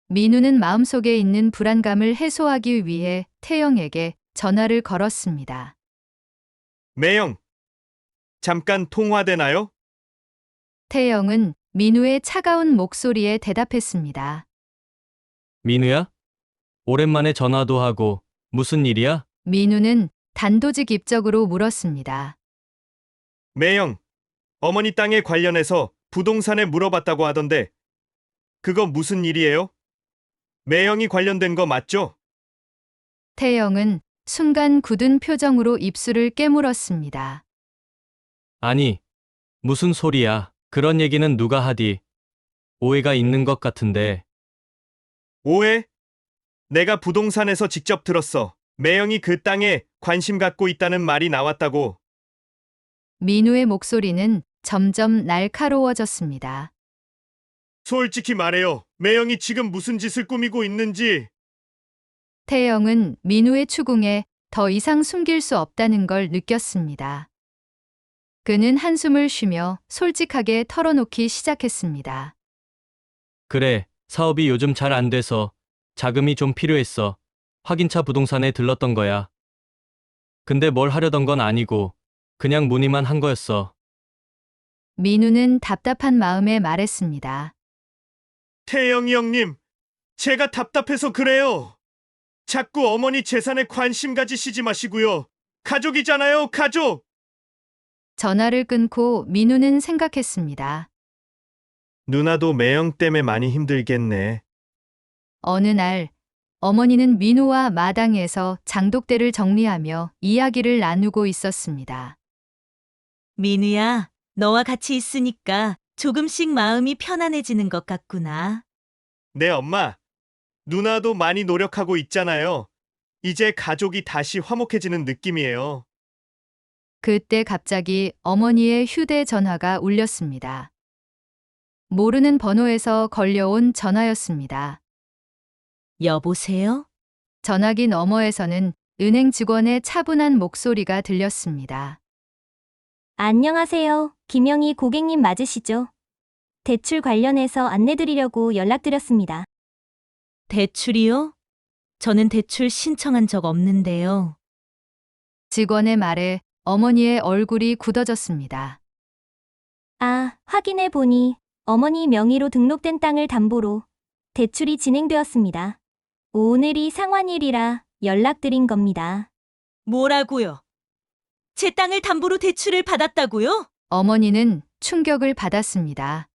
민우는 마음속에 있는 불안감을 해소하기 위해 태영에게 전화를 걸었습니다. 매형, 잠깐 통화되나요? 태영은 민우의 차가운 목소리에 대답했습니다. 민우야? 오랜만에 전화도 하고 무슨 일이야? 민우는 단도직입적으로 물었습니다. 매형, 어머니 땅에 관련해서 부동산에 물어봤다고 하던데 그거 무슨 일이에요? 매형이 관련된 거 맞죠? 태영은 순간 굳은 표정으로 입술을 깨물었습니다. 아니, 무슨 소리야. 그런 얘기는 누가 하디. 오해가 있는 것 같은데. 오해? 내가 부동산에서 직접 들었어. 매형이 그 땅에 관심 갖고 있다는 말이 나왔다고. 민우의 목소리는 점점 날카로워졌습니다. 솔직히 말해요. 매형이 지금 무슨 짓을 꾸미고 있는지. 태영은 민우의 추궁에 더 이상 숨길 수 없다는 걸 느꼈습니다. 그는 한숨을 쉬며 솔직하게 털어놓기 시작했습니다. 그래, 사업이 요즘 잘 안 돼서 자금이 좀 필요했어. 확인차 부동산에 들렀던 거야. 근데 뭘 하려던 건 아니고 그냥 문의만 한 거였어. 민우는 답답한 마음에 말했습니다. 태영이 형님, 제가 답답해서 그래요. 자꾸 어머니 재산에 관심 가지시지 마시고요. 가족이잖아요, 가족. 전화를 끊고 민우는 생각했습니다. 누나도 매형 때문에 많이 힘들겠네. 어느 날 어머니는 민우와 마당에서 장독대를 정리하며 이야기를 나누고 있었습니다. 민우야, 너와 같이 있으니까 조금씩 마음이 편안해지는 것 같구나. 네, 엄마. 누나도 많이 노력하고 있잖아요. 이제 가족이 다시 화목해지는 느낌이에요. 그때 갑자기 어머니의 휴대전화가 울렸습니다. 모르는 번호에서 걸려온 전화였습니다. 여보세요? 전화기 너머에서는 은행 직원의 차분한 목소리가 들렸습니다. 안녕하세요. 김영희 고객님 맞으시죠? 대출 관련해서 안내드리려고 연락드렸습니다. 대출이요? 저는 대출 신청한 적 없는데요. 직원의 말에 어머니의 얼굴이 굳어졌습니다. 아, 확인해 보니 어머니 명의로 등록된 땅을 담보로 대출이 진행되었습니다. 오늘이 상환일이라 연락드린 겁니다. 뭐라고요? 제 땅을 담보로 대출을 받았다고요? 어머니는 충격을 받았습니다.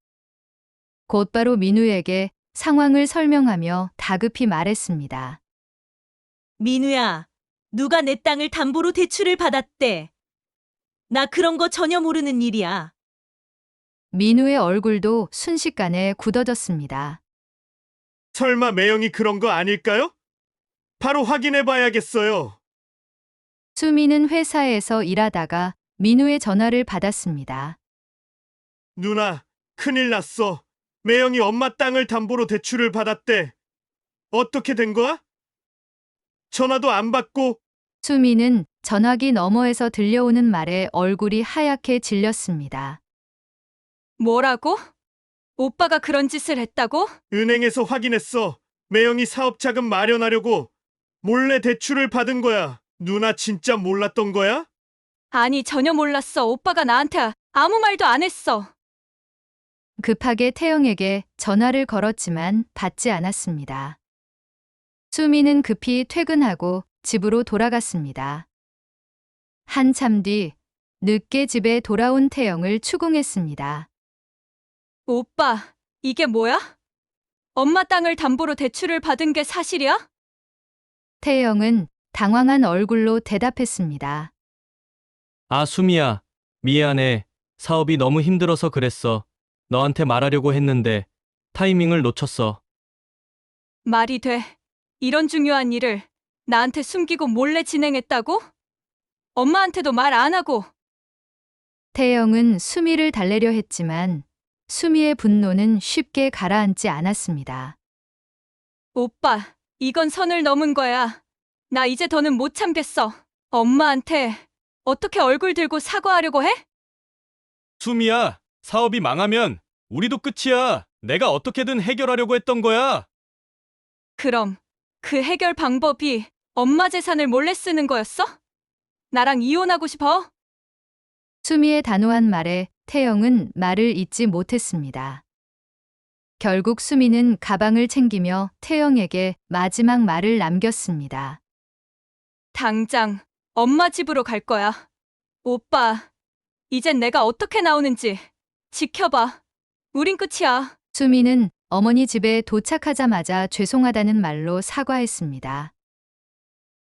곧바로 민우에게 상황을 설명하며 다급히 말했습니다. 민우야, 누가 내 땅을 담보로 대출을 받았대? 나 그런 거 전혀 모르는 일이야. 민우의 얼굴도 순식간에 굳어졌습니다. 설마 매형이 그런 거 아닐까요? 바로 확인해 봐야겠어요. 수미는 회사에서 일하다가 민우의 전화를 받았습니다. 누나, 큰일 났어. 매형이 엄마 땅을 담보로 대출을 받았대. 어떻게 된 거야? 전화도 안 받고. 수미는 전화기 너머에서 들려오는 말에 얼굴이 하얗게 질렸습니다. 뭐라고? 오빠가 그런 짓을 했다고? 은행에서 확인했어. 매형이 사업 자금 마련하려고 몰래 대출을 받은 거야. 누나 진짜 몰랐던 거야? 아니, 전혀 몰랐어. 오빠가 나한테 아무 말도 안 했어. 급하게 태영에게 전화를 걸었지만 받지 않았습니다. 수미는 급히 퇴근하고 집으로 돌아갔습니다. 한참 뒤 늦게 집에 돌아온 태영을 추궁했습니다. 오빠, 이게 뭐야? 엄마 땅을 담보로 대출을 받은 게 사실이야? 태영은 당황한 얼굴로 대답했습니다. 아, 수미야. 미안해. 사업이 너무 힘들어서 그랬어. 너한테 말하려고 했는데 타이밍을 놓쳤어. 말이 돼. 이런 중요한 일을 나한테 숨기고 몰래 진행했다고? 엄마한테도 말 안 하고. 태영은 수미를 달래려 했지만 수미의 분노는 쉽게 가라앉지 않았습니다. 오빠, 이건 선을 넘은 거야. 나 이제 더는 못 참겠어. 엄마한테 어떻게 얼굴 들고 사과하려고 해? 수미야, 사업이 망하면 우리도 끝이야. 내가 어떻게든 해결하려고 했던 거야. 그럼 그 해결 방법이 엄마 재산을 몰래 쓰는 거였어? 나랑 이혼하고 싶어? 수미의 단호한 말에 태영은 말을 잇지 못했습니다. 결국 수미는 가방을 챙기며 태영에게 마지막 말을 남겼습니다. 당장 엄마 집으로 갈 거야. 오빠, 이젠 내가 어떻게 나오는지 지켜봐. 우린 끝이야. 수미는 어머니 집에 도착하자마자 죄송하다는 말로 사과했습니다.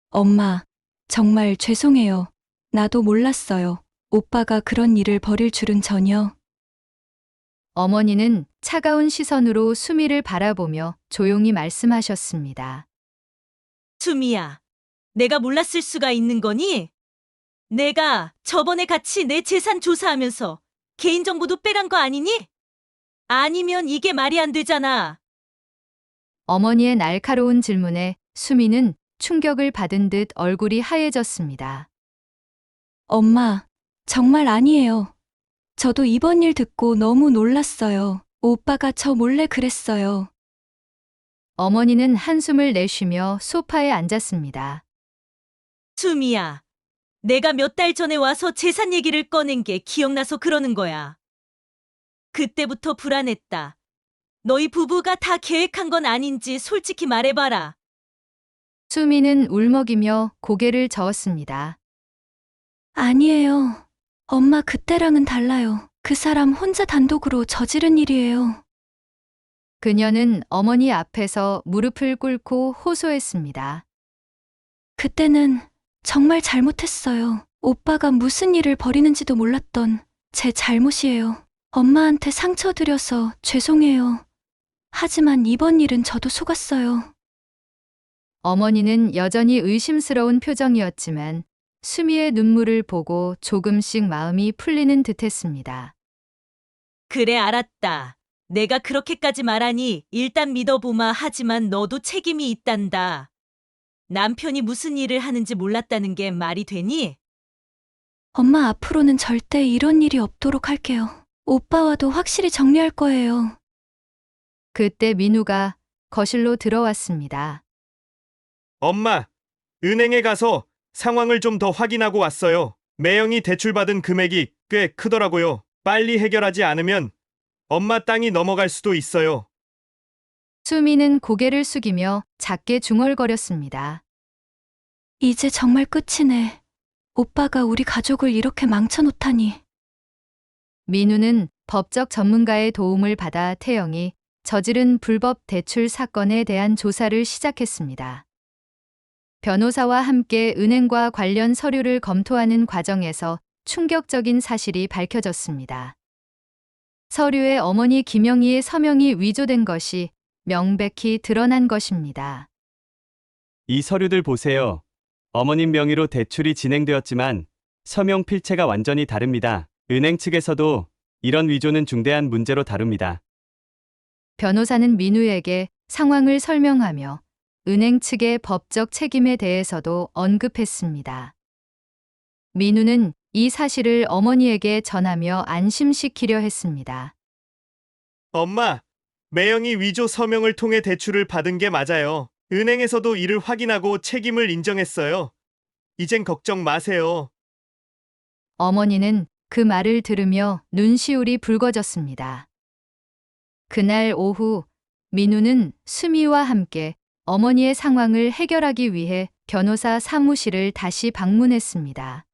엄마, 정말 죄송해요. 나도 몰랐어요. 오빠가 그런 일을 벌일 줄은 전혀. 어머니는 차가운 시선으로 수미를 바라보며 조용히 말씀하셨습니다. 수미야, 내가 몰랐을 수가 있는 거니? 내가 저번에 같이 내 재산 조사하면서 개인정보도 빼간 거 아니니? 아니면 이게 말이 안 되잖아. 어머니의 날카로운 질문에 수미는 충격을 받은 듯 얼굴이 하얘졌습니다. 엄마, 정말 아니에요. 저도 이번 일 듣고 너무 놀랐어요. 오빠가 저 몰래 그랬어요. 어머니는 한숨을 내쉬며 소파에 앉았습니다. 수미야, 내가 몇 달 전에 와서 재산 얘기를 꺼낸 게 기억나서 그러는 거야. 그때부터 불안했다. 너희 부부가 다 계획한 건 아닌지 솔직히 말해봐라. 수미는 울먹이며 고개를 저었습니다. 아니에요. 엄마 그때랑은 달라요. 그 사람 혼자 단독으로 저지른 일이에요. 그녀는 어머니 앞에서 무릎을 꿇고 호소했습니다. 그때는 정말 잘못했어요. 오빠가 무슨 일을 벌이는지도 몰랐던 제 잘못이에요. 엄마한테 상처 드려서 죄송해요. 하지만 이번 일은 저도 속았어요. 어머니는 여전히 의심스러운 표정이었지만 수미의 눈물을 보고 조금씩 마음이 풀리는 듯했습니다. 그래, 알았다. 내가 그렇게까지 말하니 일단 믿어보마. 하지만 너도 책임이 있단다. 남편이 무슨 일을 하는지 몰랐다는 게 말이 되니? 엄마 앞으로는 절대 이런 일이 없도록 할게요. 오빠와도 확실히 정리할 거예요. 그때 민우가 거실로 들어왔습니다. 엄마, 은행에 가서 상황을 좀 더 확인하고 왔어요. 매형이 대출받은 금액이 꽤 크더라고요. 빨리 해결하지 않으면 엄마 땅이 넘어갈 수도 있어요. 수미는 고개를 숙이며 작게 중얼거렸습니다. 이제 정말 끝이네. 오빠가 우리 가족을 이렇게 망쳐놓다니. 민우는 법적 전문가의 도움을 받아 태영이 저지른 불법 대출 사건에 대한 조사를 시작했습니다. 변호사와 함께 은행과 관련 서류를 검토하는 과정에서 충격적인 사실이 밝혀졌습니다. 서류에 어머니 김영희의 서명이 위조된 것이 명백히 드러난 것입니다. 이 서류들 보세요. 어머님 명의로 대출이 진행되었지만 서명 필체가 완전히 다릅니다. 은행 측에서도 이런 위조는 중대한 문제로 다룹니다. 변호사는 민우에게 상황을 설명하며 은행 측의 법적 책임에 대해서도 언급했습니다. 민우는 이 사실을 어머니에게 전하며 안심시키려 했습니다. 엄마, 매형이 위조 서명을 통해 대출을 받은 게 맞아요. 은행에서도 이를 확인하고 책임을 인정했어요. 이젠 걱정 마세요. 어머니는 그 말을 들으며 눈시울이 붉어졌습니다. 그날 오후 민우는 수미와 함께 어머니의 상황을 해결하기 위해 변호사 사무실을 다시 방문했습니다.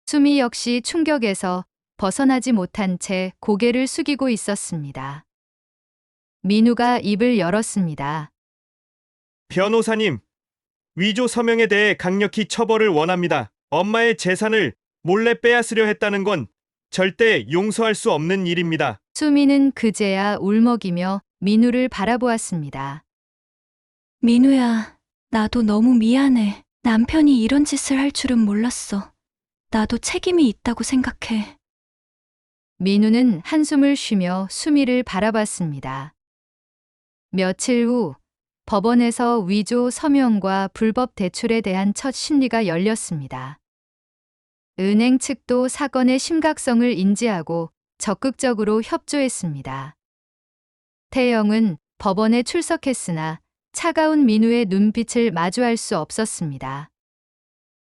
수미 역시 충격에서 벗어나지 못한 채 고개를 숙이고 있었습니다. 민우가 입을 열었습니다. 변호사님, 위조 서명에 대해 강력히 처벌을 원합니다. 엄마의 재산을 몰래 빼앗으려 했다는 건 절대 용서할 수 없는 일입니다. 수미는 그제야 울먹이며 민우를 바라보았습니다. 민우야, 나도 너무 미안해. 남편이 이런 짓을 할 줄은 몰랐어. 나도 책임이 있다고 생각해. 민우는 한숨을 쉬며 수미를 바라봤습니다. 며칠 후 법원에서 위조 서명과 불법 대출에 대한 첫 심리가 열렸습니다. 은행 측도 사건의 심각성을 인지하고 적극적으로 협조했습니다. 태영은 법원에 출석했으나 차가운 민우의 눈빛을 마주할 수 없었습니다.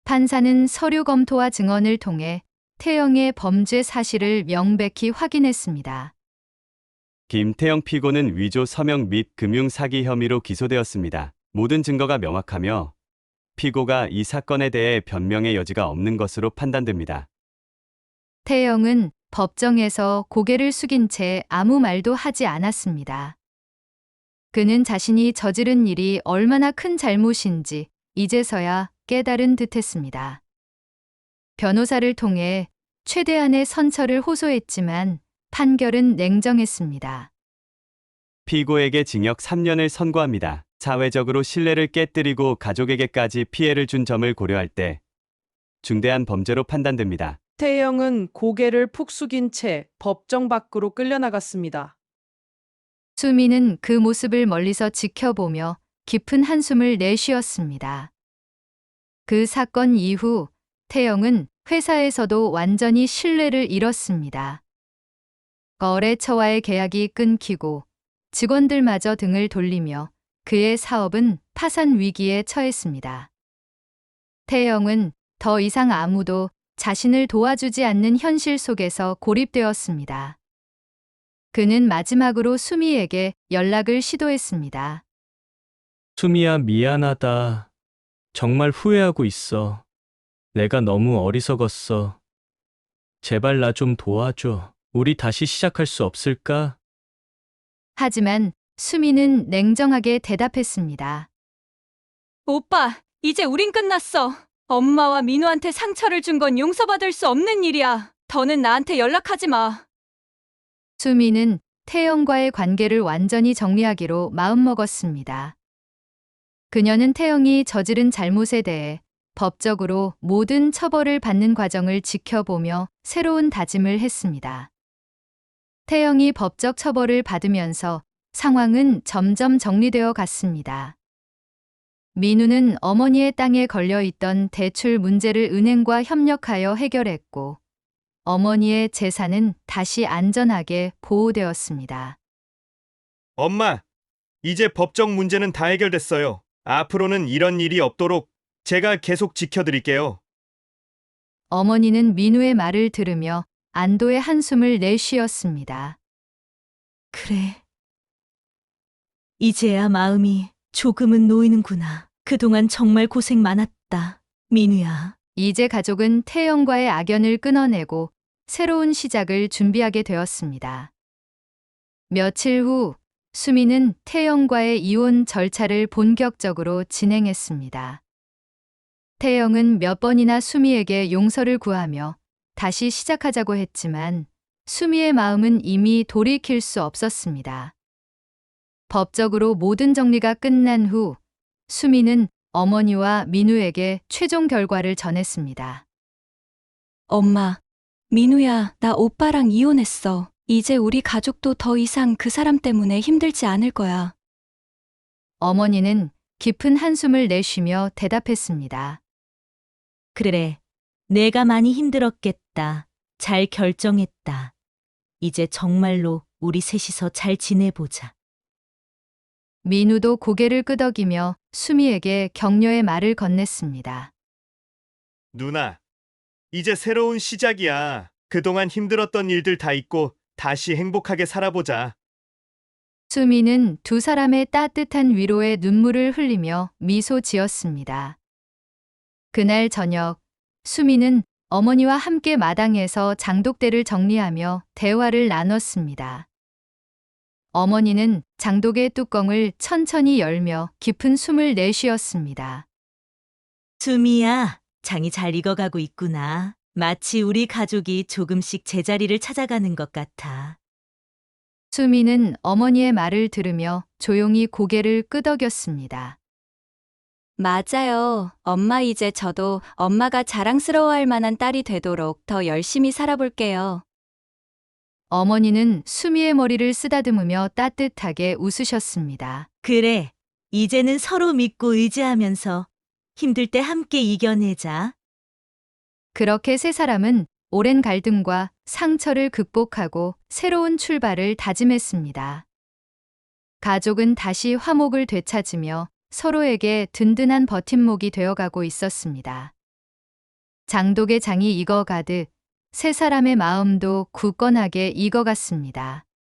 판사는 서류 검토와 증언을 통해 태영의 범죄 사실을 명백히 확인했습니다. 김태영 피고는 위조 서명 및 금융 사기 혐의로 기소되었습니다. 모든 증거가 명확하며 피고가 이 사건에 대해 변명의 여지가 없는 것으로 판단됩니다. 태영은 법정에서 고개를 숙인 채 아무 말도 하지 않았습니다. 그는 자신이 저지른 일이 얼마나 큰 잘못인지 이제서야 깨달은 듯했습니다. 변호사를 통해 최대한의 선처를 호소했지만 판결은 냉정했습니다. 피고에게 징역 3년을 선고합니다. 사회적으로 신뢰를 깨뜨리고 가족에게까지 피해를 준 점을 고려할 때 중대한 범죄로 판단됩니다. 태영은 고개를 푹 숙인 채 법정 밖으로 끌려나갔습니다. 수미는 그 모습을 멀리서 지켜보며 깊은 한숨을 내쉬었습니다. 그 사건 이후 태영은 회사에서도 완전히 신뢰를 잃었습니다. 거래처와의 계약이 끊기고 직원들마저 등을 돌리며 그의 사업은 파산 위기에 처했습니다. 태영은 더 이상 아무도 자신을 도와주지 않는 현실 속에서 고립되었습니다. 그는 마지막으로 수미에게 연락을 시도했습니다. 수미야, 미안하다. 정말 후회하고 있어. 내가 너무 어리석었어. 제발 나 좀 도와줘. 우리 다시 시작할 수 없을까? 하지만 수미는 냉정하게 대답했습니다. 오빠, 이제 우린 끝났어. 엄마와 민우한테 상처를 준 건 용서받을 수 없는 일이야. 더는 나한테 연락하지 마. 수미는 태영과의 관계를 완전히 정리하기로 마음먹었습니다. 그녀는 태영이 저지른 잘못에 대해 법적으로 모든 처벌을 받는 과정을 지켜보며 새로운 다짐을 했습니다. 태영이 법적 처벌을 받으면서 상황은 점점 정리되어 갔습니다. 민우는 어머니의 땅에 걸려 있던 대출 문제를 은행과 협력하여 해결했고, 어머니의 재산은 다시 안전하게 보호되었습니다. 엄마, 이제 법적 문제는 다 해결됐어요. 앞으로는 이런 일이 없도록 제가 계속 지켜드릴게요. 어머니는 민우의 말을 들으며 안도의 한숨을 내쉬었습니다. 그래. 이제야 마음이 조금은 놓이는구나. 그동안 정말 고생 많았다. 민우야. 이제 가족은 태영과의 악연을 끊어내고 새로운 시작을 준비하게 되었습니다. 며칠 후 수미는 태영과의 이혼 절차를 본격적으로 진행했습니다. 태영은 몇 번이나 수미에게 용서를 구하며 다시 시작하자고 했지만 수미의 마음은 이미 돌이킬 수 없었습니다. 법적으로 모든 정리가 끝난 후 수미는 어머니와 민우에게 최종 결과를 전했습니다. 엄마, 민우야, 나 오빠랑 이혼했어. 이제 우리 가족도 더 이상 그 사람 때문에 힘들지 않을 거야. 어머니는 깊은 한숨을 내쉬며 대답했습니다. 그래. 내가 많이 힘들었겠다. 잘 결정했다. 이제 정말로 우리 셋이서 잘 지내보자. 민우도 고개를 끄덕이며 수미에게 격려의 말을 건넸습니다. 누나, 이제 새로운 시작이야. 그동안 힘들었던 일들 다 잊고 다시 행복하게 살아보자. 수미는 두 사람의 따뜻한 위로에 눈물을 흘리며 미소 지었습니다. 그날 저녁, 수미는 어머니와 함께 마당에서 장독대를 정리하며 대화를 나눴습니다. 어머니는 장독의 뚜껑을 천천히 열며 깊은 숨을 내쉬었습니다. 수미야, 장이 잘 익어가고 있구나. 마치 우리 가족이 조금씩 제자리를 찾아가는 것 같아. 수미는 어머니의 말을 들으며 조용히 고개를 끄덕였습니다. 맞아요. 엄마, 이제 저도 엄마가 자랑스러워할 만한 딸이 되도록 더 열심히 살아볼게요. 어머니는 수미의 머리를 쓰다듬으며 따뜻하게 웃으셨습니다. 그래. 이제는 서로 믿고 의지하면서 힘들 때 함께 이겨내자. 그렇게 세 사람은 오랜 갈등과 상처를 극복하고 새로운 출발을 다짐했습니다. 가족은 다시 화목을 되찾으며 서로에게 든든한 버팀목이 되어가고 있었습니다. 장독의 장이 익어가듯 세 사람의 마음도 굳건하게 익어갔습니다.